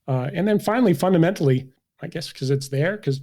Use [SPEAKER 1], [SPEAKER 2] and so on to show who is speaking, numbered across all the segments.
[SPEAKER 1] And then finally, fundamentally, I guess because it's there, because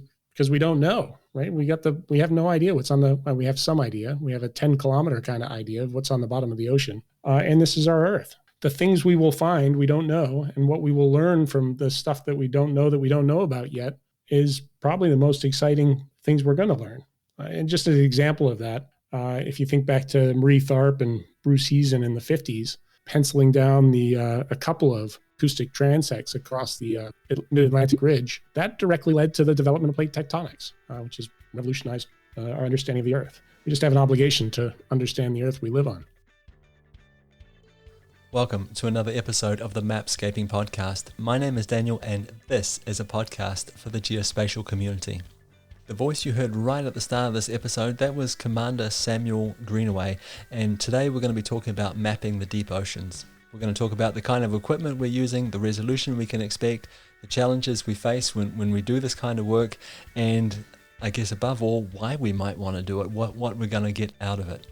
[SPEAKER 1] we don't know, right? We have no idea what's on we have some idea. We have a 10-kilometer kind of idea of what's on the bottom of the ocean. And this is our Earth. The things we will find, we don't know. And what we will learn from the stuff that we don't know about yet is probably the most exciting things we're going to learn. And just as an example of that, if you think back to Marie Tharp and Bruce Heason in the 50s, penciling down a couple of acoustic transects across the mid-Atlantic ridge, that directly led to the development of plate tectonics, which has revolutionized our understanding of the Earth. We just have an obligation to understand the Earth we live on.
[SPEAKER 2] Welcome to another episode of the Mapscaping Podcast. My name is Daniel, and this is a podcast for the geospatial community. The voice you heard right at the start of this episode, that was Commander Samuel Greenaway, and today we're going to be talking about mapping the deep oceans. We're going to talk about the kind of equipment we're using, the resolution we can expect, the challenges we face when we do this kind of work, and I guess above all, why we might want to do it, what we're going to get out of it.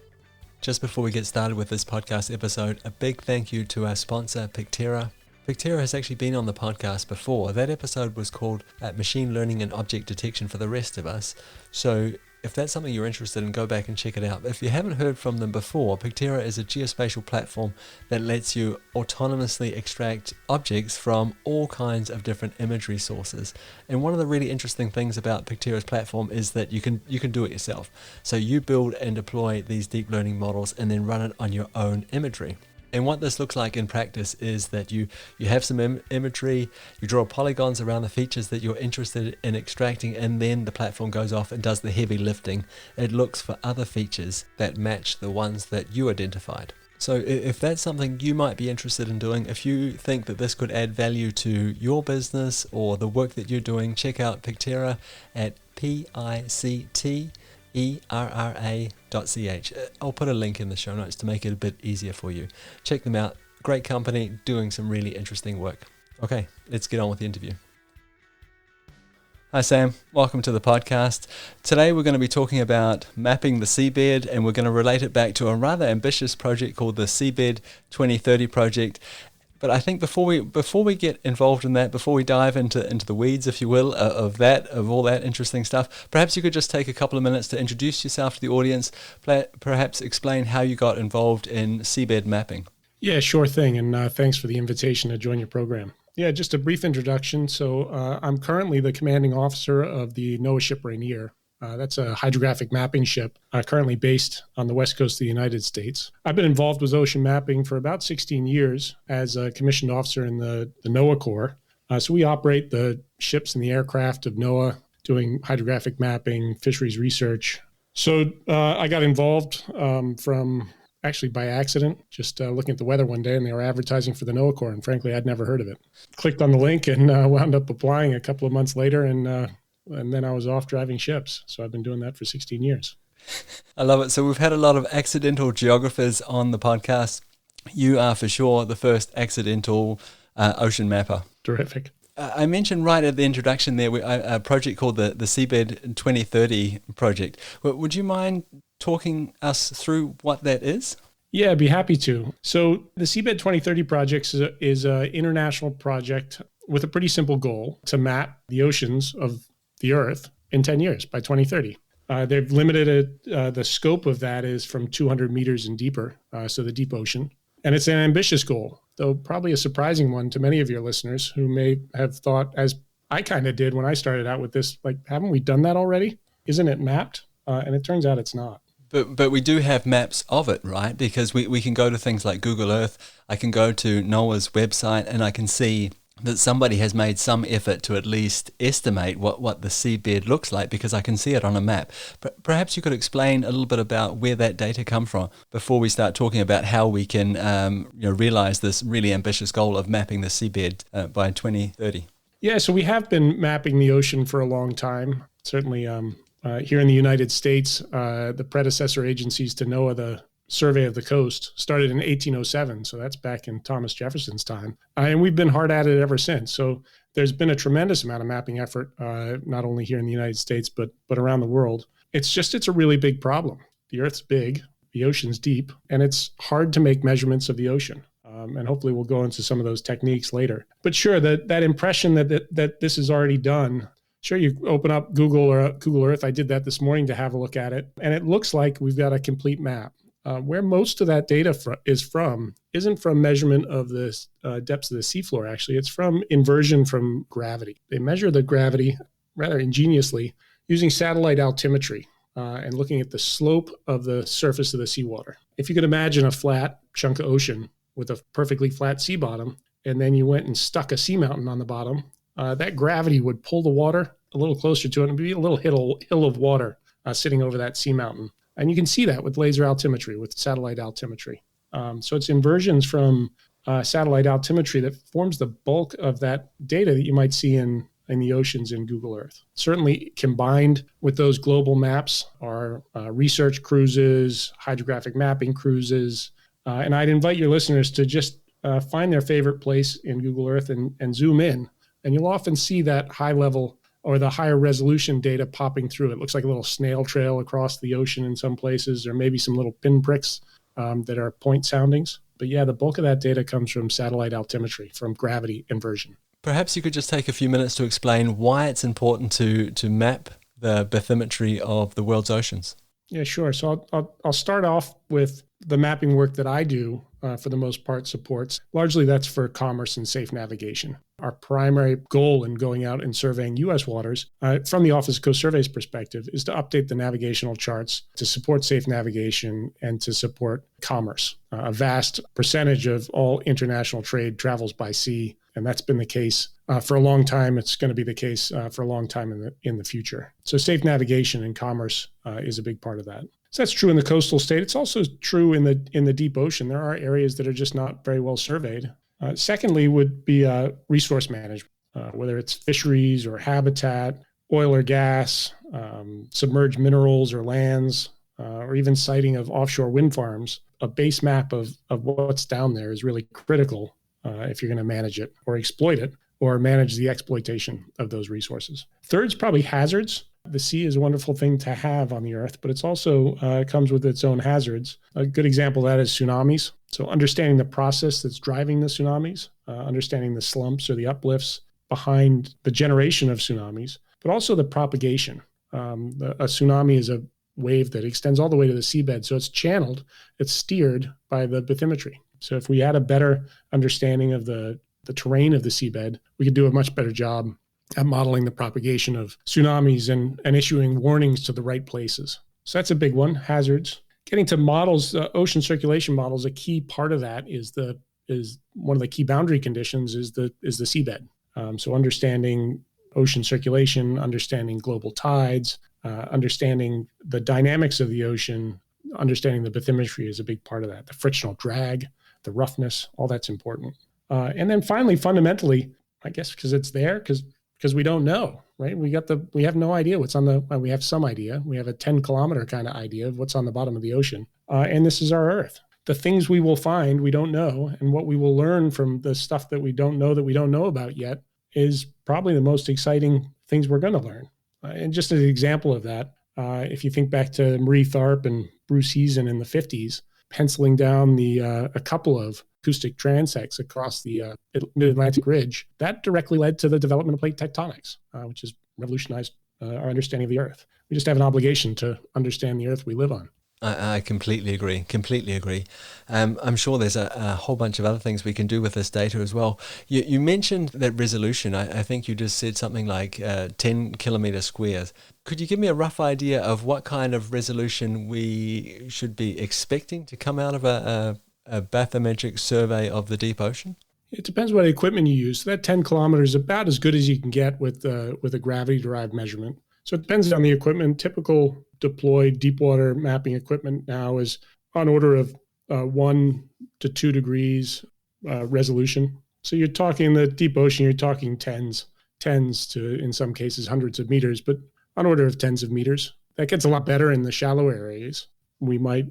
[SPEAKER 2] Just before we get started with this podcast episode, a big thank you to our sponsor, Pictera. Pictera has actually been on the podcast before. That episode was called Machine Learning and Object Detection for the Rest of Us. So if that's something you're interested in, go back and check it out. If you haven't heard from them before, Pictera is a geospatial platform that lets you autonomously extract objects from all kinds of different imagery sources. And one of the really interesting things about Pictera's platform is that you can do it yourself. So you build and deploy these deep learning models and then run it on your own imagery. And what this looks like in practice is that you have some imagery, you draw polygons around the features that you're interested in extracting, and then the platform goes off and does the heavy lifting. It looks for other features that match the ones that you identified. So if that's something you might be interested in doing, if you think that this could add value to your business or the work that you're doing, check out Pictera at PICTERRA.ch. I'll put a link in the show notes to make it a bit easier for you. Check them out. Great company doing some really interesting work. Okay, let's get on with the interview. Hi Sam, welcome to the podcast. Today we're going to be talking about mapping the seabed, and we're going to relate it back to a rather ambitious project called the Seabed 2030 project. But I think before we get involved in that, before we dive into the weeds, if you will, of all that interesting stuff, perhaps you could just take a couple of minutes to introduce yourself to the audience, perhaps explain how you got involved in seabed mapping.
[SPEAKER 1] Yeah, sure thing. And thanks for the invitation to join your program. Yeah, just a brief introduction. So I'm currently the commanding officer of the NOAA ship Rainier. That's a hydrographic mapping ship currently based on the west coast of the United States. I've been involved with ocean mapping for about 16 years as a commissioned officer in the NOAA Corps. So we operate the ships and the aircraft of NOAA doing hydrographic mapping, fisheries research. So I got involved from actually by accident, just looking at the weather one day, and they were advertising for the NOAA Corps, and frankly, I'd never heard of it. Clicked on the link and wound up applying a couple of months later, and then I was off driving ships. So I've been doing that for 16 years.
[SPEAKER 2] I love it. So we've had a lot of accidental geographers on the podcast. You are for sure the first accidental ocean mapper.
[SPEAKER 1] Terrific.
[SPEAKER 2] I mentioned right at the introduction there a project called the Seabed 2030 project. Would you mind talking us through what that is?
[SPEAKER 1] Yeah, I'd be happy to. So the Seabed 2030 project is an international project with a pretty simple goal to map the oceans of the Earth in 10 years by 2030. They've limited it. The scope of that is from 200 meters and deeper, so the deep ocean. And it's an ambitious goal, though probably a surprising one to many of your listeners who may have thought, as I kind of did when I started out with this, like, haven't we done that already? Isn't it mapped? And it turns out it's not.
[SPEAKER 2] But we do have maps of it, right? Because we can go to things like Google Earth. I can go to NOAA's website and I can see that somebody has made some effort to at least estimate what the seabed looks like, because I can see it on a map. Perhaps you could explain a little bit about where that data come from before we start talking about how we can realize this really ambitious goal of mapping the seabed by 2030.
[SPEAKER 1] Yeah, so we have been mapping the ocean for a long time. Certainly here in the United States, the predecessor agencies to NOAA, the Survey of the Coast, started in 1807. So that's back in Thomas Jefferson's time. And we've been hard at it ever since. So there's been a tremendous amount of mapping effort, not only here in the United States, but around the world. It's a really big problem. The Earth's big, the ocean's deep, and it's hard to make measurements of the ocean. And hopefully we'll go into some of those techniques later. But sure, that impression that this is already done. Sure, you open up Google Earth. I did that this morning to have a look at it, and it looks like we've got a complete map. Where most of that data isn't from measurement of the depths of the seafloor. Actually, it's from inversion from gravity. They measure the gravity rather ingeniously using satellite altimetry and looking at the slope of the surface of the seawater. If you could imagine a flat chunk of ocean with a perfectly flat sea bottom, and then you went and stuck a seamountain on the bottom, that gravity would pull the water a little closer to it, and it'd be a little hill of water sitting over that seamountain. And you can see that with laser altimetry, with satellite altimetry. So it's inversions from satellite altimetry that forms the bulk of that data that you might see in the oceans in Google Earth. Certainly combined with those global maps are research cruises, hydrographic mapping cruises. And I'd invite your listeners to just find their favorite place in Google Earth and zoom in. And you'll often see that high level or the higher resolution data popping through. It looks like a little snail trail across the ocean in some places, or maybe some little pinpricks that are point soundings. But yeah, the bulk of that data comes from satellite altimetry, from gravity inversion.
[SPEAKER 2] Perhaps you could just take a few minutes to explain why it's important to map the bathymetry of the world's oceans.
[SPEAKER 1] Yeah, sure. So I'll start off with the mapping work that I do, for the most part, supports. Largely that's for commerce and safe navigation. Our primary goal in going out and surveying U.S. waters, from the Office of Coast Survey's perspective, is to update the navigational charts to support safe navigation and to support commerce. A vast percentage of all international trade travels by sea, and that's been the case for a long time. It's going to be the case for a long time in the future. So safe navigation and commerce is a big part of that. So that's true in the coastal state. It's also true in the deep ocean. There are areas that are just not very well surveyed. Secondly would be resource management, whether it's fisheries or habitat, oil or gas, submerged minerals or lands, or even siting of offshore wind farms. A base map of what's down there is really critical if you're going to manage it or exploit it or manage the exploitation of those resources. Third is probably hazards. The sea is a wonderful thing to have on the earth, but it's also comes with its own hazards. A good example of that is tsunamis. So understanding the process that's driving the tsunamis, understanding the slumps or the uplifts behind the generation of tsunamis, but also the propagation. A tsunami is a wave that extends all the way to the seabed. So it's channeled, it's steered by the bathymetry. So if we had a better understanding of the terrain of the seabed, we could do a much better job at modeling the propagation of tsunamis and issuing warnings to the right places. So that's a big one, hazards. Getting to models, ocean circulation models, a key part of that is one of the key boundary conditions is the seabed. So understanding ocean circulation, understanding global tides, understanding the dynamics of the ocean, understanding the bathymetry is a big part of that. The frictional drag, the roughness, all that's important. And then finally, fundamentally, I guess because it's there, because we don't know, right? We have no idea what's we have some idea. We have a 10-kilometer kind of idea of what's on the bottom of the ocean. And this is our Earth. The things we will find, we don't know. And what we will learn from the stuff that we don't know about yet is probably the most exciting things we're going to learn. And just as an example of that, if you think back to Marie Tharp and Bruce Heason in the 50s, penciling down a couple of acoustic transects across the Mid-Atlantic Ridge, that directly led to the development of plate tectonics, which has revolutionized our understanding of the Earth. We just have an obligation to understand the Earth we live on.
[SPEAKER 2] I completely agree. I'm sure there's a whole bunch of other things we can do with this data as well. You mentioned that resolution. I think you just said something like 10 kilometer squares. Could you give me a rough idea of what kind of resolution we should be expecting to come out of a bathymetric survey of the deep ocean?
[SPEAKER 1] It depends what equipment you use. So that 10 kilometers is about as good as you can get with a gravity-derived measurement. So it depends on the equipment. Typical deployed deep water mapping equipment now is on order of 1 to 2 degrees resolution. So you're talking the deep ocean, you're talking tens to, in some cases, hundreds of meters, but on order of tens of meters. That gets a lot better in the shallow areas. We might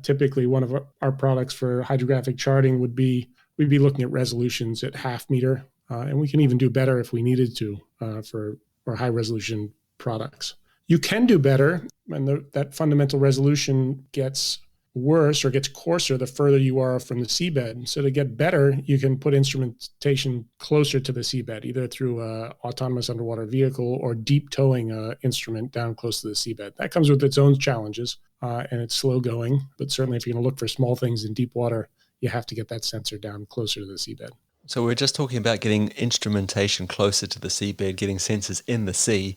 [SPEAKER 1] typically, one of our products for hydrographic charting we'd be looking at resolutions at half meter, and we can even do better if we needed to for high resolution products. You can do better, and that fundamental resolution gets worse or gets coarser the further you are from the seabed. So to get better, you can put instrumentation closer to the seabed, either through an autonomous underwater vehicle or deep towing an instrument down close to the seabed. That comes with its own challenges, and it's slow going. But certainly if you're going to look for small things in deep water, you have to get that sensor down closer to the seabed.
[SPEAKER 2] So we're just talking about getting instrumentation closer to the seabed, getting sensors in the sea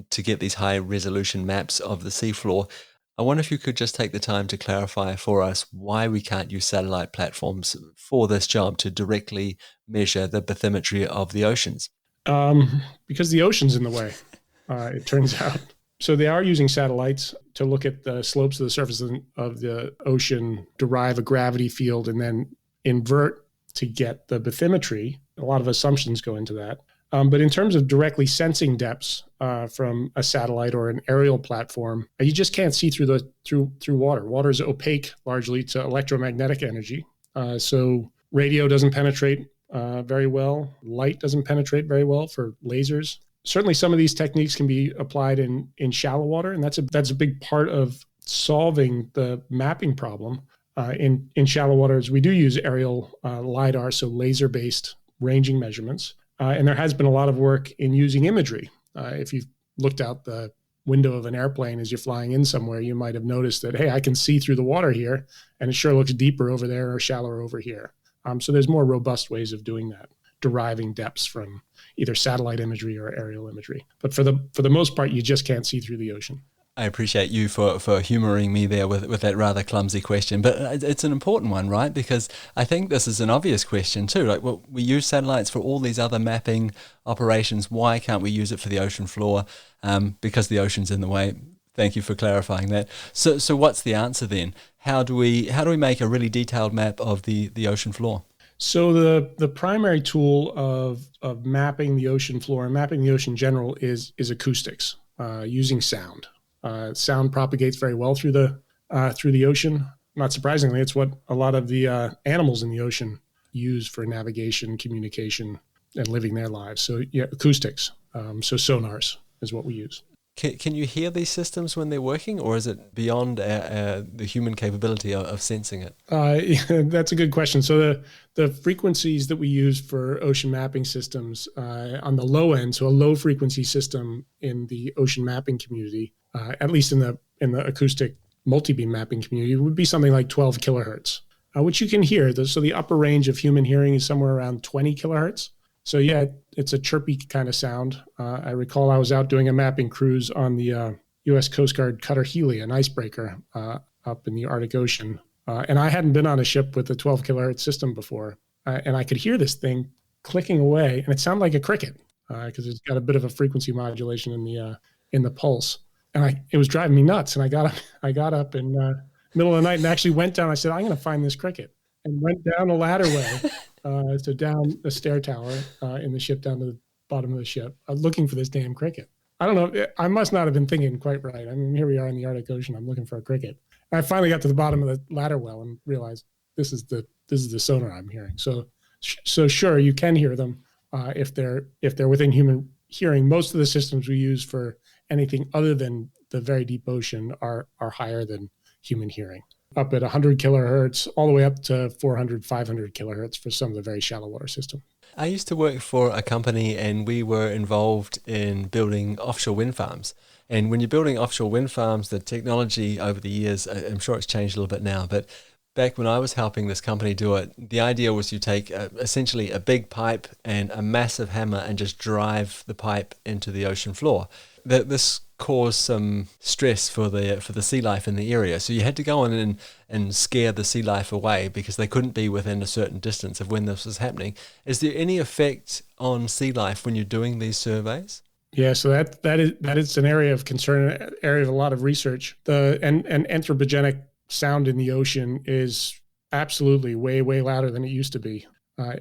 [SPEAKER 2] to get these high resolution maps of the seafloor. I wonder if you could just take the time to clarify for us why we can't use satellite platforms for this job to directly measure the bathymetry of the oceans.
[SPEAKER 1] Because the ocean's in the way, it turns out. So they are using satellites to look at the slopes of the surface of the ocean, derive a gravity field, and then invert to get the bathymetry. A lot of assumptions go into that. But in terms of directly sensing depths from a satellite or an aerial platform, you just can't see through water. Water is opaque largely to electromagnetic energy. So radio doesn't penetrate very well. Light doesn't penetrate very well for lasers. Certainly some of these techniques can be applied in shallow water, and that's a big part of solving the mapping problem. In shallow waters, we do use aerial LiDAR, so laser-based ranging measurements. And there has been a lot of work in using imagery. If you've looked out the window of an airplane as you're flying in somewhere, you might have noticed that, hey, I can see through the water here, and it sure looks deeper over there or shallower over here. So there's more robust ways of doing that, deriving depths from either satellite imagery or aerial imagery. But for the most part, you just can't see through the ocean.
[SPEAKER 2] I appreciate you for humoring me there with that rather clumsy question, but it's an important one, right? Because I think this is an obvious question too. Like, well, we use satellites for all these other mapping operations. Why can't we use it for the ocean floor? Because the ocean's in the way. Thank you for clarifying that. So what's the answer then? How do we make a really detailed map of the ocean floor?
[SPEAKER 1] So the primary tool of mapping the ocean floor and mapping the ocean in general is acoustics, using sound. Sound propagates very well through the ocean. Not surprisingly, it's what a lot of the animals in the ocean use for navigation, communication, and living their lives. So yeah, acoustics. So sonars is what we use.
[SPEAKER 2] Can you hear these systems when they're working, or is it beyond the human capability of sensing it?
[SPEAKER 1] That's a good question. So the frequencies that we use for ocean mapping systems on the low end, so a low frequency system in the ocean mapping community, at least in the acoustic multi-beam mapping community, would be something like 12 kilohertz, which you can hear. So the upper range of human hearing is somewhere around 20 kilohertz. So yeah, it's a chirpy kind of sound. I recall I was out doing a mapping cruise on the U.S. Coast Guard Cutter Healy, an icebreaker up in the Arctic Ocean. And I hadn't been on a ship with a 12 kilohertz system before. And I could hear this thing clicking away, and it sounded like a cricket because it's got a bit of a frequency modulation in the pulse. And it was driving me nuts. And I got up in the middle of the night and actually went down. I said, I'm going to find this cricket, and went down a ladder way. So down a stair tower in the ship, down to the bottom of the ship, looking for this damn cricket. I don't know. I must not have been thinking quite right. I mean, here we are in the Arctic Ocean. I'm looking for a cricket. And I finally got to the bottom of the ladder well and realized this is the sonar I'm hearing. So sure, you can hear them if they're within human hearing. Most of the systems we use for anything other than the very deep ocean are higher than human hearing, up at 100 kilohertz, all the way up to 400, 500 kilohertz for some of the very shallow water systems.
[SPEAKER 2] I used to work for a company, and we were involved in building offshore wind farms. And when you're building offshore wind farms, the technology over the years, I'm sure it's changed a little bit now, but back when I was helping this company do it, the idea was you take essentially a big pipe and a massive hammer and just drive the pipe into the ocean floor. This caused some stress for the sea life in the area. So you had to go in and scare the sea life away because they couldn't be within a certain distance of when this was happening. Is there any effect on sea life when you're doing these surveys?
[SPEAKER 1] Yeah, so that is an area of concern, an area of a lot of research. And anthropogenic sound in the ocean is absolutely way, way louder than it used to be,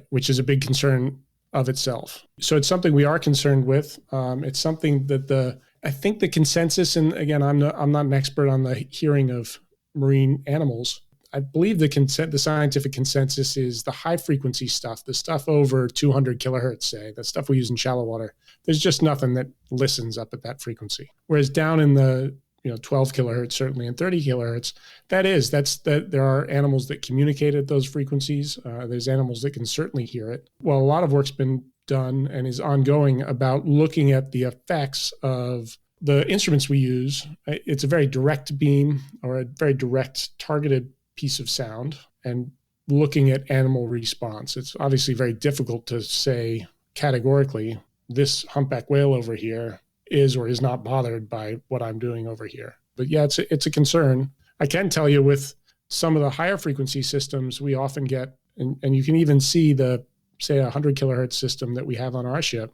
[SPEAKER 1] which is a big concern of itself. So it's something we are concerned with. It's something that I think the consensus, and again, I'm not an expert on the hearing of marine animals. I believe the scientific consensus is the high frequency stuff, the stuff over 200 kilohertz, say, the stuff we use in shallow water. There's just nothing that listens up at that frequency. Whereas down in the 12 kilohertz certainly and 30 kilohertz. There are animals that communicate at those frequencies. There's animals that can certainly hear it. Well, a lot of work's been done and is ongoing about looking at the effects of the instruments we use. It's a very direct beam or a very direct targeted piece of sound, and looking at animal response. It's obviously very difficult to say categorically, this humpback whale over here is or is not bothered by what I'm doing over here. But yeah, it's a concern. I can tell you with some of the higher frequency systems, we often get, and you can even see say 100 kilohertz system that we have on our ship.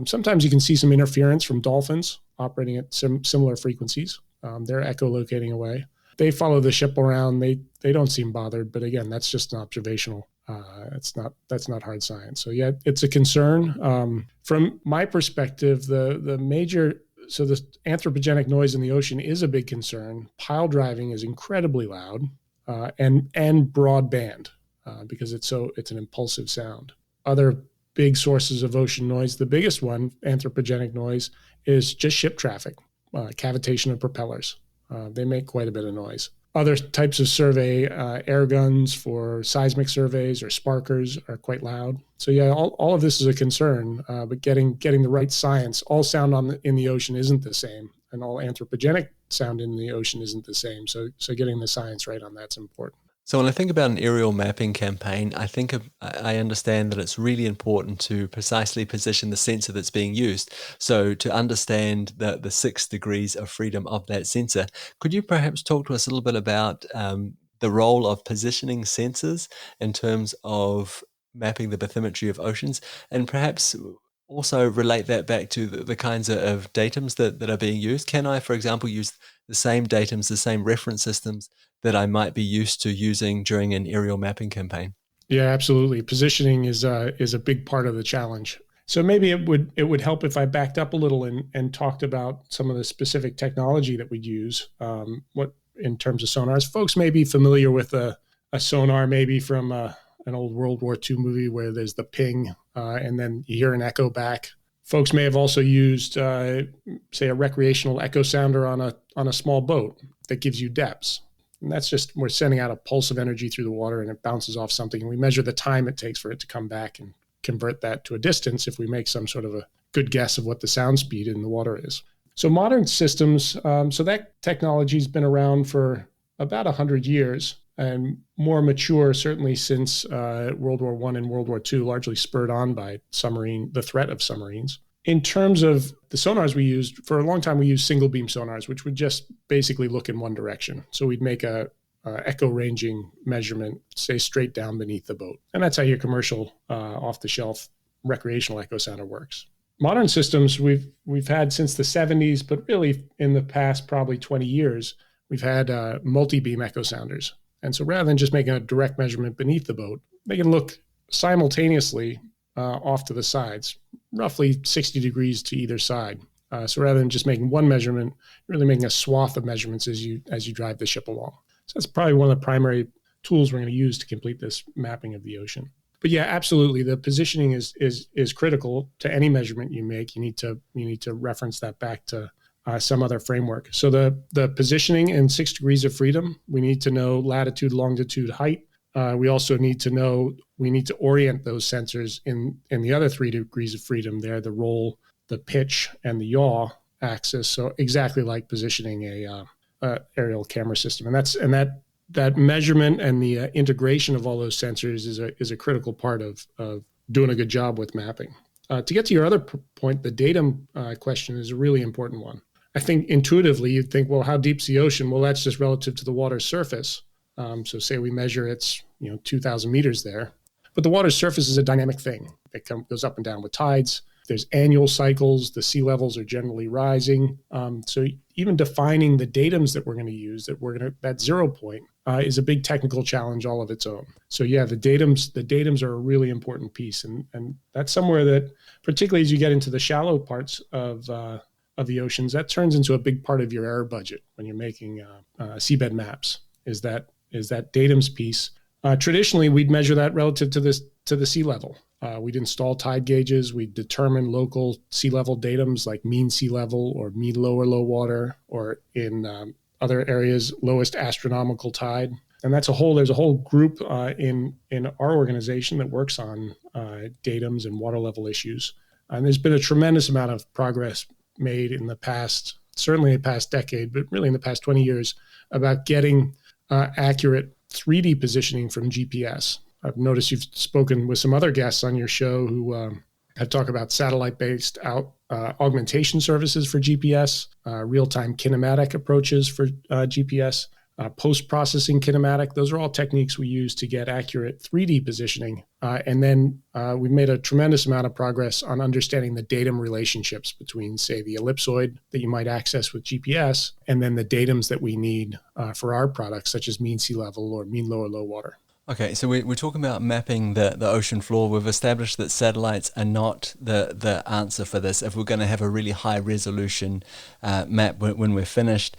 [SPEAKER 1] Sometimes you can see some interference from dolphins operating at similar frequencies. They're echolocating away. They follow the ship around. They don't seem bothered, but again, that's just an observational. That's not hard science. So yeah, it's a concern. From my perspective, the anthropogenic noise in the ocean is a big concern. Pile driving is incredibly loud and broadband because it's an impulsive sound. Other big sources of ocean noise, the biggest one, anthropogenic noise, is just ship traffic, cavitation of propellers. They make quite a bit of noise. Other types of survey, air guns for seismic surveys or sparkers are quite loud. So yeah, all of this is a concern, but getting the right science. All sound in the ocean isn't the same, and all anthropogenic sound in the ocean isn't the same. So getting the science right on that's important.
[SPEAKER 2] So when I think about an aerial mapping campaign, I understand that it's really important to precisely position the sensor that's being used. So to understand the 6 degrees of freedom of that sensor, could you perhaps talk to us a little bit about the role of positioning sensors in terms of mapping the bathymetry of oceans, and perhaps also relate that back to the kinds of datums that are being used? Can I, for example, use the same datums, the same reference systems that I might be used to using during an aerial mapping campaign?
[SPEAKER 1] Yeah, absolutely. Positioning is a big part of the challenge. So maybe it would help if I backed up a little and talked about some of the specific technology that we'd use. What in terms of sonars, folks may be familiar with a sonar maybe from an old World War II movie where there's the ping and then you hear an echo back. Folks may have also used, say, a recreational echo sounder on a small boat that gives you depths. And that's just, we're sending out a pulse of energy through the water and it bounces off something. And we measure the time it takes for it to come back and convert that to a distance if we make some sort of a good guess of what the sound speed in the water is. So modern systems, so that technology's been around for about 100 years and more mature certainly since World War I and World War II, largely spurred on by the threat of submarines. In terms of the sonars we used, for a long time we used single beam sonars, which would just basically look in one direction. So we'd make a echo ranging measurement, say straight down beneath the boat. And that's how your commercial off-the-shelf recreational echo sounder works. Modern systems we've had since the 70s, but really in the past probably 20 years, we've had multi-beam echo sounders. And so rather than just making a direct measurement beneath the boat, they can look simultaneously off to the sides, roughly 60 degrees to either side. So rather than just making one measurement, you're really making a swath of measurements as you drive the ship along. So that's probably one of the primary tools we're going to use to complete this mapping of the ocean. But yeah, absolutely, the positioning is critical to any measurement you make. You need to reference that back to some other framework. So the positioning in 6 degrees of freedom, we need to know latitude, longitude, height. We also need to orient those sensors in the other 3 degrees of freedom there, the roll, the pitch, and the yaw axis. So exactly like positioning a aerial camera system. And that measurement and the integration of all those sensors is a critical part of doing a good job with mapping. To get to your other point, the datum question is a really important one. I think intuitively you'd think, well, how deep's the ocean? Well, that's just relative to the water's surface. So say we measure it's 2,000 meters there, but the water's surface is a dynamic thing. It goes up and down with tides. There's annual cycles. The sea levels are generally rising. So even defining the datums that we're going to use, that 0 point is a big technical challenge all of its own. So yeah, the datums are a really important piece, and that's somewhere that, particularly as you get into the shallow parts of the oceans, that turns into a big part of your error budget when you're making seabed maps. Is that datums piece. Traditionally, we'd measure that relative to the sea level. We'd install tide gauges. We'd determine local sea level datums like mean sea level or mean low water, or in other areas, lowest astronomical tide. And there's a whole group in our organization that works on datums and water level issues. And there's been a tremendous amount of progress made in the past, certainly the past decade, but really in the past 20 years, about getting accurate 3D positioning from GPS. I've noticed you've spoken with some other guests on your show who have talked about satellite-based augmentation services for GPS, real-time kinematic approaches for GPS, post-processing kinematic. Those are all techniques we use to get accurate 3D positioning. And then we've made a tremendous amount of progress on understanding the datum relationships between, say, the ellipsoid that you might access with GPS, and then the datums that we need for our products, such as mean sea level or mean low water.
[SPEAKER 2] Okay, so we're talking about mapping the ocean floor. We've established that satellites are not the answer for this if we're going to have a really high resolution map when we're finished.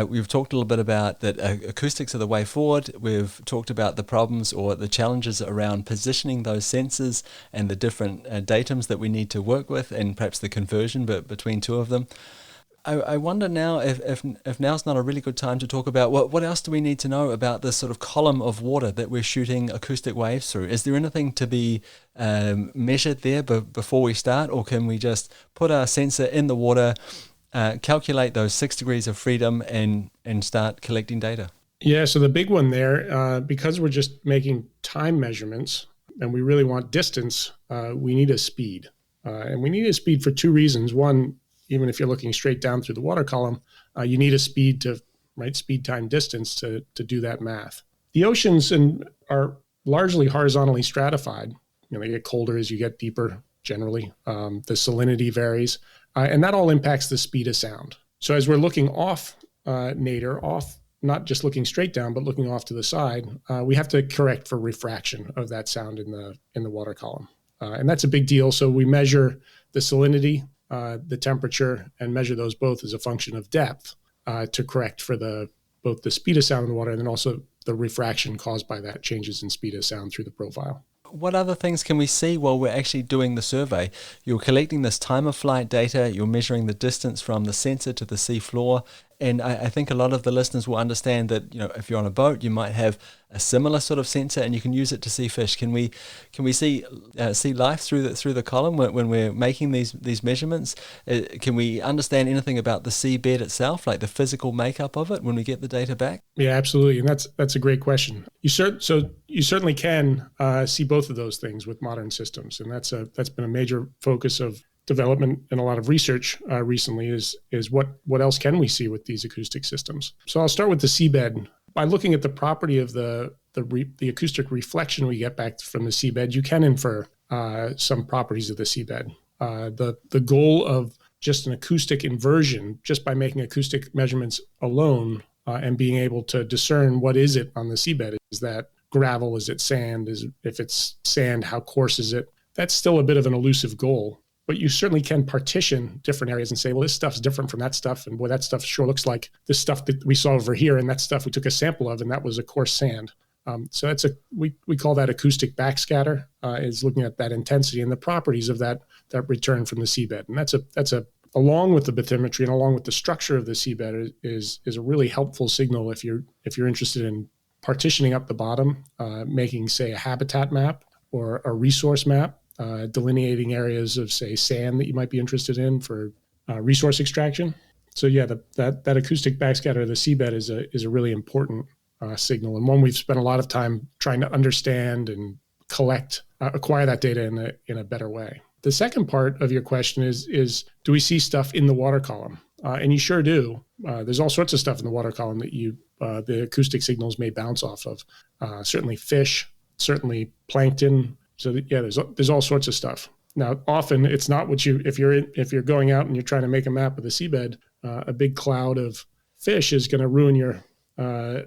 [SPEAKER 2] We've talked a little bit about that acoustics are the way forward. We've talked about the problems or the challenges around positioning those sensors and the different datums that we need to work with, and perhaps the conversion between two of them. I wonder now if now's not a really good time to talk about what else do we need to know about this sort of column of water that we're shooting acoustic waves through? Is there anything to be measured there before we start, or can we just put our sensor in the water, calculate those 6 degrees of freedom and start collecting data?
[SPEAKER 1] Yeah, so the big one there, because we're just making time measurements and we really want distance, we need a speed. And we need a speed for two reasons. One, even if you're looking straight down through the water column, you need a speed time distance to do that math. The oceans are largely horizontally stratified. They get colder as you get deeper, generally. The salinity varies, and that all impacts the speed of sound. So as we're looking off nadir, off, not just looking straight down, but looking off to the side, we have to correct for refraction of that sound in the water column. And that's a big deal. So we measure the salinity, the temperature, and measure those both as a function of depth to correct for both the speed of sound in the water and then also the refraction caused by that changes in speed of sound through the profile.
[SPEAKER 2] What other things can we see while we're actually doing the survey? You're collecting this time of flight data, you're measuring the distance from the sensor to the sea floor, and I think a lot of the listeners will understand that if you're on a boat, you might have a similar sort of sensor and you can use it to see fish. Can we see life through the column when we're making these measurements? Can we understand anything about the seabed itself, like the physical makeup of it, when we get the data back?
[SPEAKER 1] Yeah, absolutely, and that's a great question. You certainly can see both of those things with modern systems, and that's been a major focus of development and a lot of research recently is what else can we see with these acoustic systems. So I'll start with the seabed. By looking at the property of the acoustic reflection we get back from the seabed, you can infer some properties of the seabed. The goal of just an acoustic inversion, just by making acoustic measurements alone and being able to discern what is it on the seabed, is that gravel, is it sand, if it's sand, how coarse is it? That's still a bit of an elusive goal. But you certainly can partition different areas and say, well, this stuff's different from that stuff, and boy, that stuff sure looks like this stuff that we saw over here, and that stuff we took a sample of, and that was a coarse sand. So we call that acoustic backscatter, is looking at that intensity and the properties of that return from the seabed. And that's along with the bathymetry and along with the structure of the seabed is a really helpful signal if you're interested in partitioning up the bottom, making, say, a habitat map or a resource map. Delineating areas of, say, sand that you might be interested in for resource extraction. So yeah, that acoustic backscatter of the seabed is a really important signal, and one we've spent a lot of time trying to understand and acquire that data in a better way. The second part of your question is do we see stuff in the water column? And you sure do. There's all sorts of stuff in the water column that the acoustic signals may bounce off of. Certainly fish, certainly plankton. So yeah, there's all sorts of stuff. Now, often it's not what if you're going out and you're trying to make a map of the seabed, a big cloud of fish is going to ruin your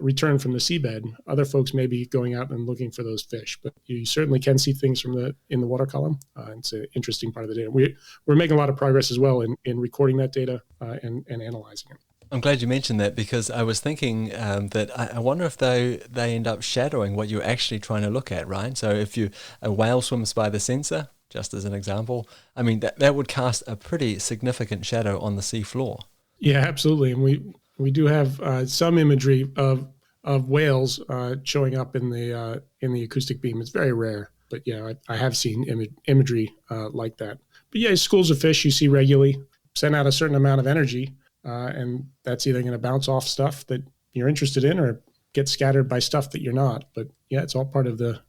[SPEAKER 1] return from the seabed. Other folks may be going out and looking for those fish, but you certainly can see things in the water column. It's an interesting part of the data. We're making a lot of progress as well in recording that data and analyzing it.
[SPEAKER 2] I'm glad you mentioned that, because I was thinking that I wonder if they end up shadowing what you're actually trying to look at, right? So if a whale swims by the sensor, just as an example, I mean, that would cast a pretty significant shadow on the sea floor.
[SPEAKER 1] Yeah, absolutely. And we do have some imagery of whales showing up in the acoustic beam. It's very rare, but yeah, I have seen imagery like that. But yeah, schools of fish you see regularly send out a certain amount of energy, and that's either going to bounce off stuff that you're interested in or get scattered by stuff that you're not. But yeah, it's all part of the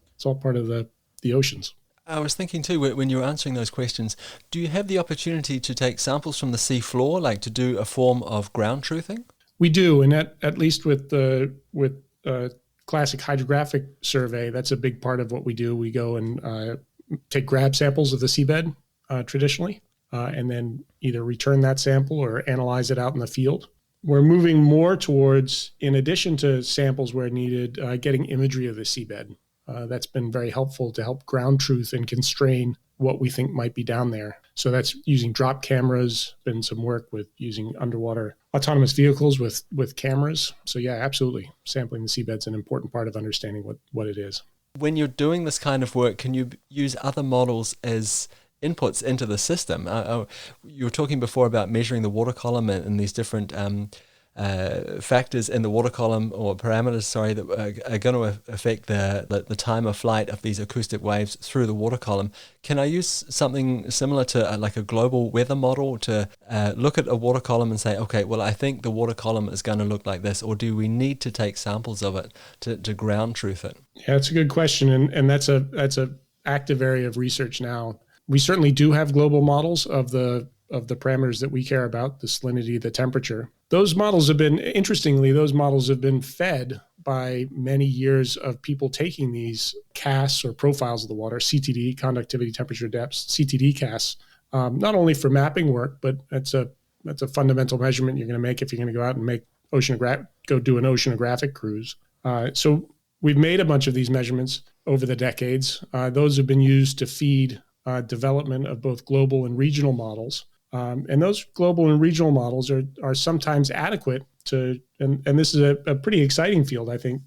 [SPEAKER 1] oceans.
[SPEAKER 2] I was thinking too, when you were answering those questions, do you have the opportunity to take samples from the sea floor, like to do a form of ground truthing?
[SPEAKER 1] We do, and at least with classic hydrographic survey, that's a big part of what we do. We go and take grab samples of the seabed traditionally, and then either return that sample or analyze it out in the field. We're moving more towards, in addition to samples where needed, getting imagery of the seabed. That's been very helpful to help ground truth and constrain what we think might be down there. So that's using drop cameras, been some work with using underwater autonomous vehicles with cameras. So yeah, absolutely. Sampling the seabed's an important part of understanding what it is.
[SPEAKER 2] When you're doing this kind of work, can you use other models as inputs into the system? You were talking before about measuring the water column and these different factors in the water column, or parameters, sorry, that are going to affect the time of flight of these acoustic waves through the water column. Can I use something similar to like a global weather model to look at a water column and say, okay, well, I think the water column is going to look like this, or do we need to take samples of it to ground truth it?
[SPEAKER 1] Yeah, that's a good question, and that's a active area of research now. We certainly do have global models of the parameters that we care about, the salinity, the temperature. Those models have been fed by many years of people taking these casts or profiles of the water, CTD, conductivity, temperature, depths, CTD casts, not only for mapping work, but that's a fundamental measurement you're going to make if you're going to go out and go do an oceanographic cruise. So we've made a bunch of these measurements over the decades. Those have been used to feed development of both global and regional models. And those global and regional models are sometimes adequate to, and this is a pretty exciting field, I think,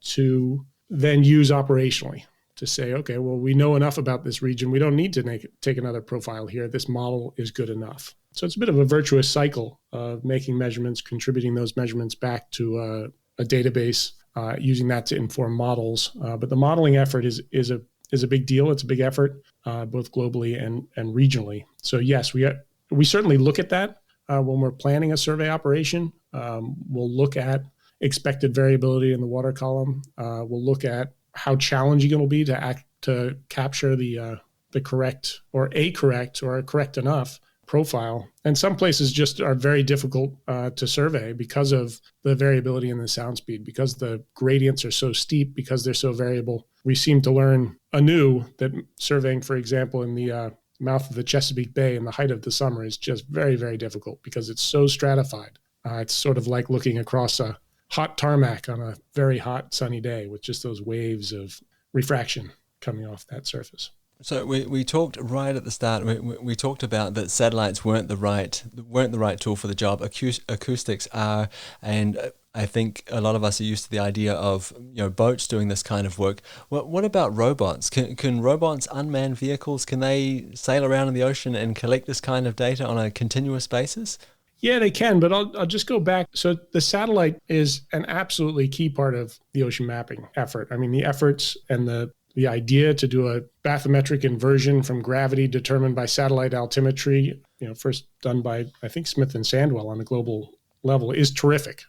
[SPEAKER 1] to then use operationally to say, okay, well, we know enough about this region. We don't need to take another profile here. This model is good enough. So it's a bit of a virtuous cycle of making measurements, contributing those measurements back to a database, using that to inform models. But the modeling effort is a big deal. It's a big effort, both globally and regionally. So yes, we certainly look at that when we're planning a survey operation. We'll look at expected variability in the water column. We'll look at how challenging it will be to capture the correct or a correct enough profile. And some places just are very difficult to survey because of the variability in the sound speed, because the gradients are so steep, because they're so variable. We seem to learn anew that surveying, for example, in the mouth of the Chesapeake Bay in the height of the summer is just very, very difficult because it's so stratified. It's sort of like looking across a hot tarmac on a very hot sunny day with just those waves of refraction coming off that surface.
[SPEAKER 2] So we talked right at the start. We talked about that satellites weren't the right tool for the job. Acoustics are, and I think a lot of us are used to the idea of boats doing this kind of work. What about robots? Can robots, unmanned vehicles, can they sail around in the ocean and collect this kind of data on a continuous basis?
[SPEAKER 1] Yeah, they can, but I'll just go back. So the satellite is an absolutely key part of the ocean mapping effort. I mean, the efforts and the idea to do a bathymetric inversion from gravity determined by satellite altimetry, first done by, I think, Smith and Sandwell on a global level, is terrific.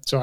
[SPEAKER 1] So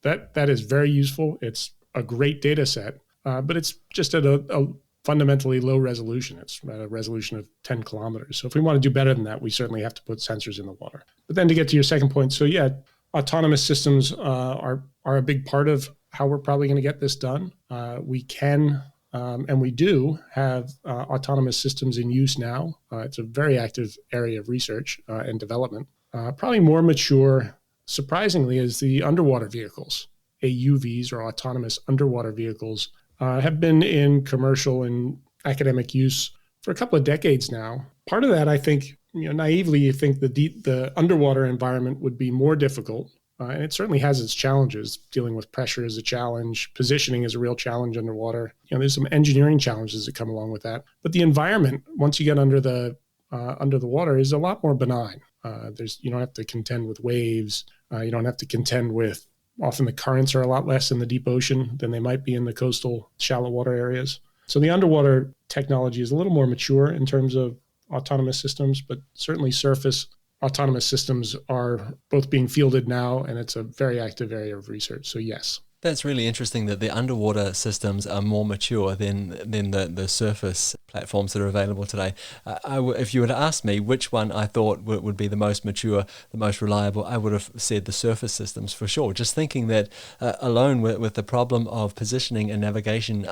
[SPEAKER 1] that is very useful. It's a great data set, but it's just at a fundamentally low resolution. It's at a resolution of 10 kilometers. So if we want to do better than that, we certainly have to put sensors in the water. But then to get to your second point, so yeah, autonomous systems are a big part of how we're probably going to get this done. We can, and we do have autonomous systems in use now. It's a very active area of research and development. Probably more mature, surprisingly, is the underwater vehicles. AUVs, or autonomous underwater vehicles, have been in commercial and academic use for a couple of decades now. Part of that, I think, naively, you think the underwater environment would be more difficult. And it certainly has its challenges. Dealing with pressure is a challenge. Positioning is a real challenge underwater. There's some engineering challenges that come along with that. But the environment, once you get under the water, is a lot more benign. You don't have to contend with waves. You don't have to contend with. Often the currents are a lot less in the deep ocean than they might be in the coastal shallow water areas. So the underwater technology is a little more mature in terms of autonomous systems, but certainly surface autonomous systems are both being fielded now, and it's a very active area of research. So yes.
[SPEAKER 2] That's really interesting that the underwater systems are more mature than the surface platforms that are available today. If you were to ask me which one I thought would be the most mature, the most reliable, I would have said the surface systems for sure. Just thinking that alone with the problem of positioning and navigation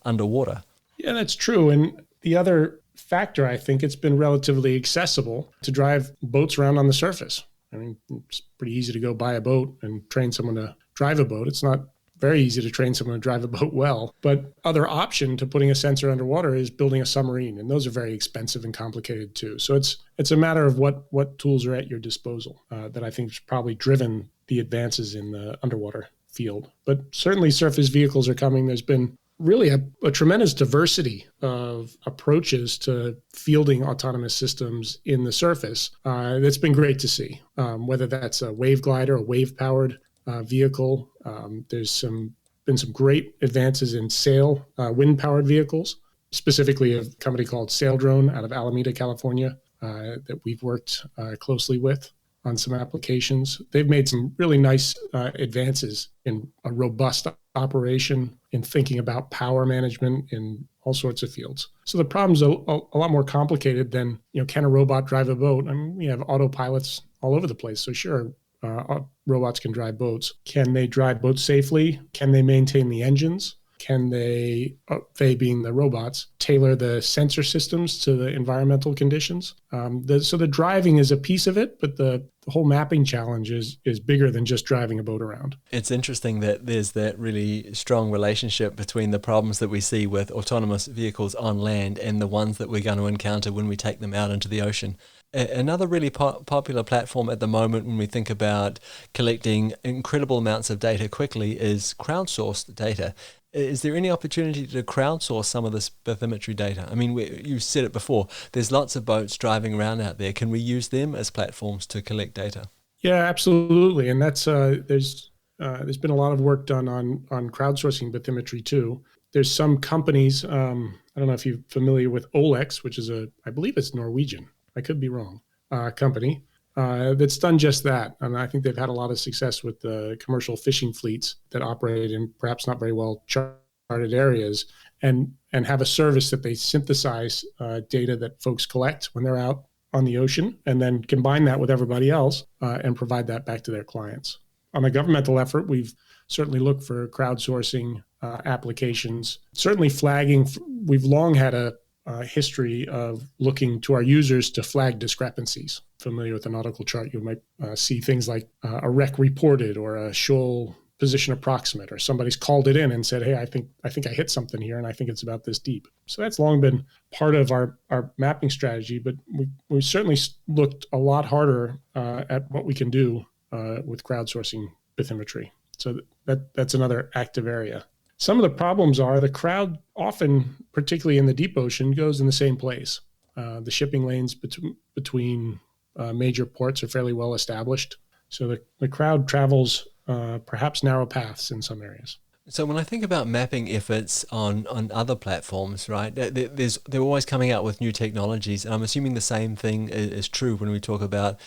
[SPEAKER 2] underwater.
[SPEAKER 1] Yeah, that's true. And the other factor, I think it's been relatively accessible to drive boats around on the surface. I mean, it's pretty easy to go buy a boat and train someone to drive a boat. It's not very easy to train someone to drive a boat well. But other option to putting a sensor underwater is building a submarine, and those are very expensive and complicated too. So it's a matter of what tools are at your disposal that I think has probably driven the advances in the underwater field. But certainly surface vehicles are coming. There's been really a tremendous diversity of approaches to fielding autonomous systems in the surface. That's been great to see, whether that's a wave glider, a wave-powered vehicle. There's been some great advances in sail, wind-powered vehicles, specifically a company called Sail Drone out of Alameda, California, that we've worked closely with on some applications. They've made some really nice advances in a robust operation, in thinking about power management in all sorts of fields. So the problem's a lot more complicated than, can a robot drive a boat? I mean, we have autopilots all over the place. So sure, robots can drive boats. Can they drive boats safely? Can they maintain the engines? Can they being the robots, tailor the sensor systems to the environmental conditions? So the driving is a piece of it, but the whole mapping challenge is bigger than just driving a boat around.
[SPEAKER 2] It's interesting that there's that really strong relationship between the problems that we see with autonomous vehicles on land and the ones that we're going to encounter when we take them out into the ocean. Another really popular platform at the moment when we think about collecting incredible amounts of data quickly is crowdsourced data. Is there any opportunity to crowdsource some of this bathymetry data? I mean, you said it before, there's lots of boats driving around out there. Can we use them as platforms to collect data?
[SPEAKER 1] Yeah, absolutely. And that's there's been a lot of work done on crowdsourcing bathymetry too. There's some companies, I don't know if you're familiar with Olex, which is I believe it's Norwegian, I could be wrong, company that's done just that. And I think they've had a lot of success with the commercial fishing fleets that operate in perhaps not very well charted areas and have a service that they synthesize data that folks collect when they're out on the ocean and then combine that with everybody else and provide that back to their clients. On a governmental effort, we've certainly looked for crowdsourcing applications, certainly flagging. We've long had a history of looking to our users to flag discrepancies. Familiar with the nautical chart, you might see things like a wreck reported or a shoal position approximate, or somebody's called it in and said, hey, I think I hit something here and I think it's about this deep. So that's long been part of our mapping strategy, but we certainly looked a lot harder at what we can do with crowdsourcing bathymetry. So that's another active area. Some of the problems are the crowd often, particularly in the deep ocean, goes in the same place. The shipping lanes between major ports are fairly well established. So the crowd travels perhaps narrow paths in some areas.
[SPEAKER 2] So when I think about mapping efforts on other platforms, right, they're always coming out with new technologies. And I'm assuming the same thing is true when we talk about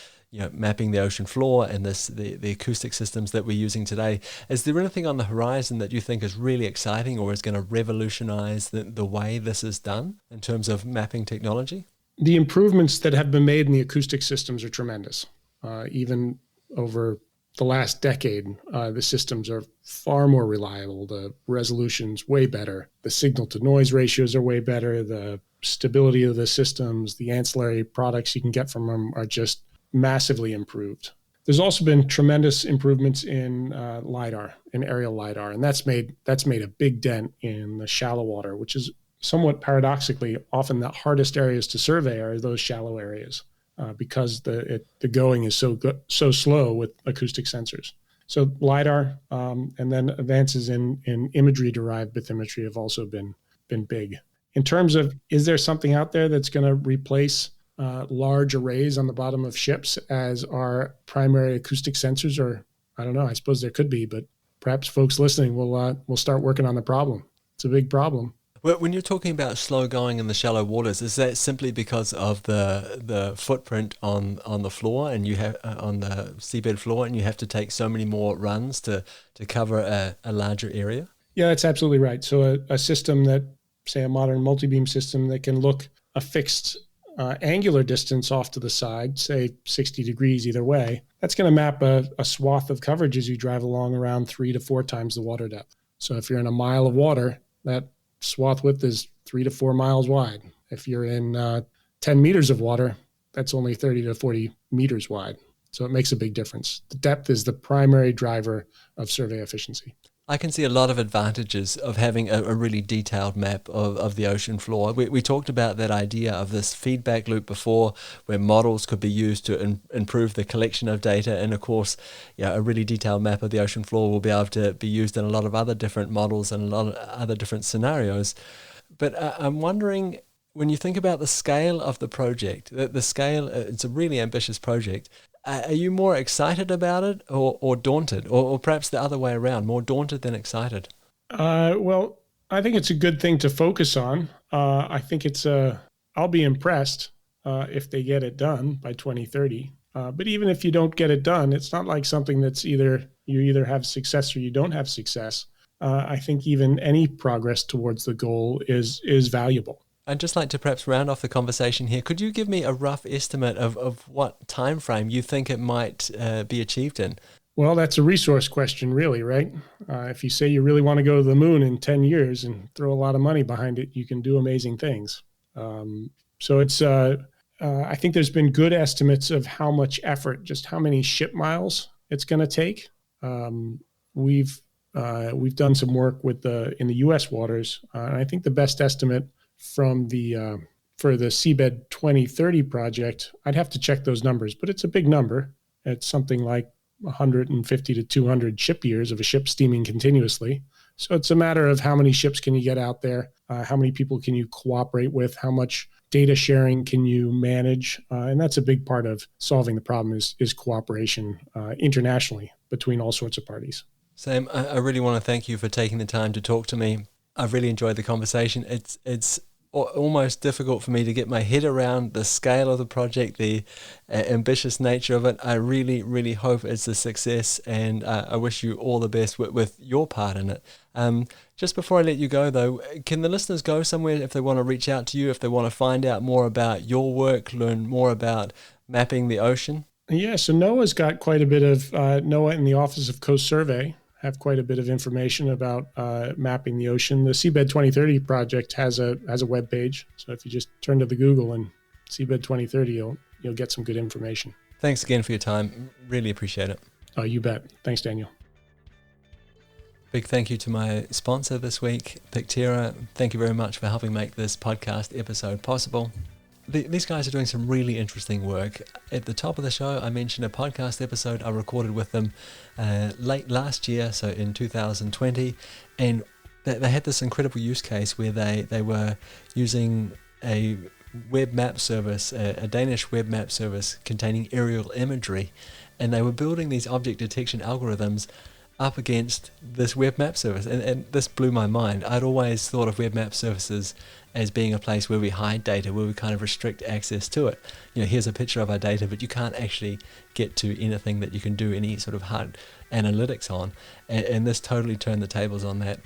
[SPEAKER 2] mapping the ocean floor and the acoustic systems that we're using today. Is there anything on the horizon that you think is really exciting or is going to revolutionize the way this is done in terms of mapping technology?
[SPEAKER 1] The improvements that have been made in the acoustic systems are tremendous. Even over the last decade, the systems are far more reliable. The resolution's way better. The signal to noise ratios are way better. The stability of the systems, the ancillary products you can get from them are just massively improved. There's also been tremendous improvements in LiDAR, in aerial LiDAR, and that's made a big dent in the shallow water, which is somewhat paradoxically often the hardest areas to survey are those shallow areas. because the going is so slow with acoustic sensors. So LiDAR and then advances in imagery-derived bathymetry have also been big. In terms of, is there something out there that's going to replace large arrays on the bottom of ships as our primary acoustic sensors? Or I don't know. I suppose there could be, but perhaps folks listening will start working on the problem. It's a big problem.
[SPEAKER 2] Well, when you're talking about slow going in the shallow waters, is that simply because of the footprint on the floor and you have on the seabed floor, and you have to take so many more runs to cover a larger area?
[SPEAKER 1] Yeah, that's absolutely right. So a system that, say, a modern multi-beam system that can look a fixed angular distance off to the side, say 60 degrees either way, that's going to map a swath of coverage as you drive along around 3 to 4 times the water depth. So if you're in a mile of water, that swath width is 3 to 4 miles wide. If you're in 10 meters of water, that's only 30 to 40 meters wide. So it makes a big difference. The depth is the primary driver of survey efficiency.
[SPEAKER 2] I can see a lot of advantages of having a really detailed map of the ocean floor. We talked about that idea of this feedback loop before, where models could be used to improve the collection of data. And of course, a really detailed map of the ocean floor will be able to be used in a lot of other different models and a lot of other different scenarios. But I'm wondering, when you think about the scale of the project, the scale, it's a really ambitious project. Are you more excited about it or daunted, or perhaps the other way around, more daunted than excited?
[SPEAKER 1] Well, I think it's a good thing to focus on. I think I'll be impressed if they get it done by 2030. But even if you don't get it done, it's not like something that's you either have success or you don't have success. I think even any progress towards the goal is valuable.
[SPEAKER 2] I'd just like to perhaps round off the conversation here. Could you give me a rough estimate of what time frame you think it might be achieved in?
[SPEAKER 1] Well, that's a resource question, really, right? If you say you really want to go to the moon in 10 years and throw a lot of money behind it, you can do amazing things. So it's I think there's been good estimates of how much effort, just how many ship miles it's going to take. We've done some work in the U.S. waters, and I think the best estimate from for the Seabed 2030 project, I'd have to check those numbers, but it's a big number. It's something like 150 to 200 ship years of a ship steaming continuously. So it's a matter of how many ships can you get out there, how many people can you cooperate with, how much data sharing can you manage, and that's a big part of solving the problem is cooperation internationally between all sorts of parties.
[SPEAKER 2] Sam, I really want to thank you for taking the time to talk to me. I've really enjoyed the conversation. It's almost difficult for me to get my head around the scale of the project, the ambitious nature of it. I really, really hope it's a success, and I wish you all the best with your part in it. Just before I let you go, though, can the listeners go somewhere if they want to reach out to you, if they want to find out more about your work, learn more about mapping the ocean?
[SPEAKER 1] Yeah, so NOAA's got quite a bit of, NOAA and the Office of Coast Survey have quite a bit of information about mapping the ocean. The Seabed 2030 project has a web page. So if you just turn to the Google and Seabed 2030, you'll get some good information.
[SPEAKER 2] Thanks again for your time. Really appreciate it.
[SPEAKER 1] Oh, you bet. Thanks, Daniel.
[SPEAKER 2] Big thank you to my sponsor this week, Pictera. Thank you very much for helping make this podcast episode possible. These guys are doing some really interesting work. At the top of the show, I mentioned a podcast episode I recorded with them late last year, so in 2020, and they had this incredible use case where they were using a web map service, a Danish web map service containing aerial imagery, and they were building these object detection algorithms up against this web map service, and this blew my mind. I'd always thought of web map services as being a place where we hide data, where we kind of restrict access to it. Here's a picture of our data, but you can't actually get to anything that you can do any sort of hard analytics on, and this totally turned the tables on that.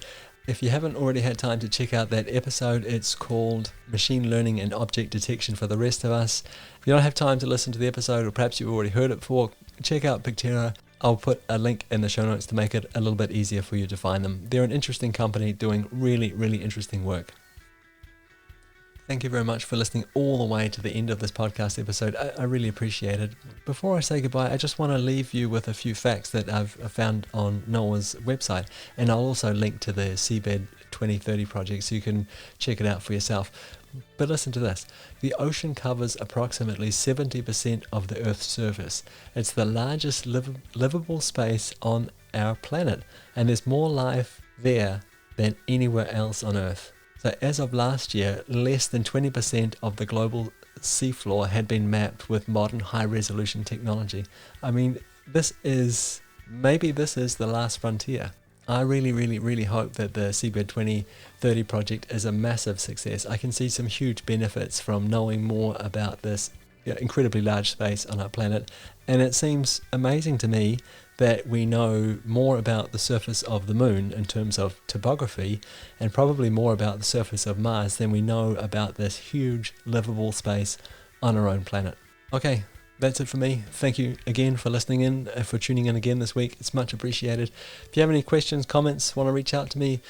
[SPEAKER 2] If you haven't already had time to check out that episode, it's called Machine Learning and Object Detection for the Rest of Us. If you don't have time to listen to the episode, or perhaps you've already heard it before, check out Pictera. I'll put a link in the show notes to make it a little bit easier for you to find them. They're an interesting company doing really, really interesting work. Thank you very much for listening all the way to the end of this podcast episode. I really appreciate it. Before I say goodbye, I just want to leave you with a few facts that I've found on NOAA's website, and I'll also link to the Seabed 2030 project so you can check it out for yourself. But listen to this. The ocean covers approximately 70% of the Earth's surface. It's the largest livable space on our planet, and there's more life there than anywhere else on Earth. So as of last year, less than 20% of the global seafloor had been mapped with modern high-resolution technology. I mean, maybe this is the last frontier. I really hope that the Seabed 2030 project is a massive success. I can see some huge benefits from knowing more about this incredibly large space on our planet, and it seems amazing to me that we know more about the surface of the moon in terms of topography, and probably more about the surface of Mars than we know about this huge livable space on our own planet. Okay, that's it for me. Thank you again for listening in, for tuning in again this week. It's much appreciated. If you have any questions, comments, want to reach out to me,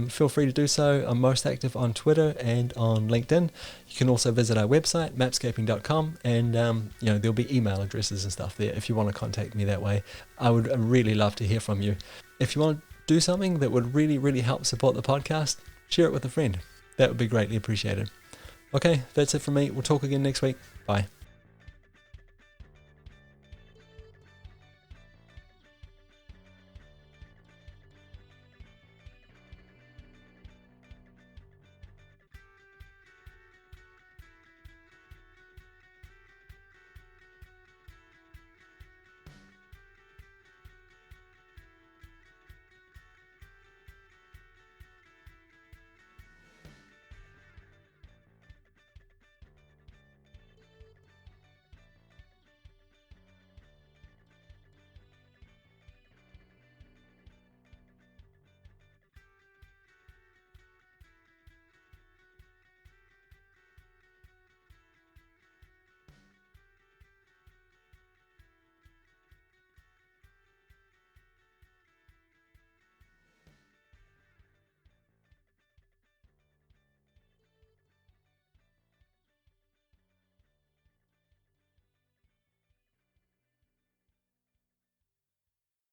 [SPEAKER 2] feel free to do so. I'm most active on Twitter and on LinkedIn. You can also visit our website, mapscaping.com, and there'll be email addresses and stuff there if you want to contact me that way. I would really love to hear from you. If you want to do something that would really help support the podcast, share it with a friend. That would be greatly appreciated. Okay, that's it from me. We'll talk again next week. Bye.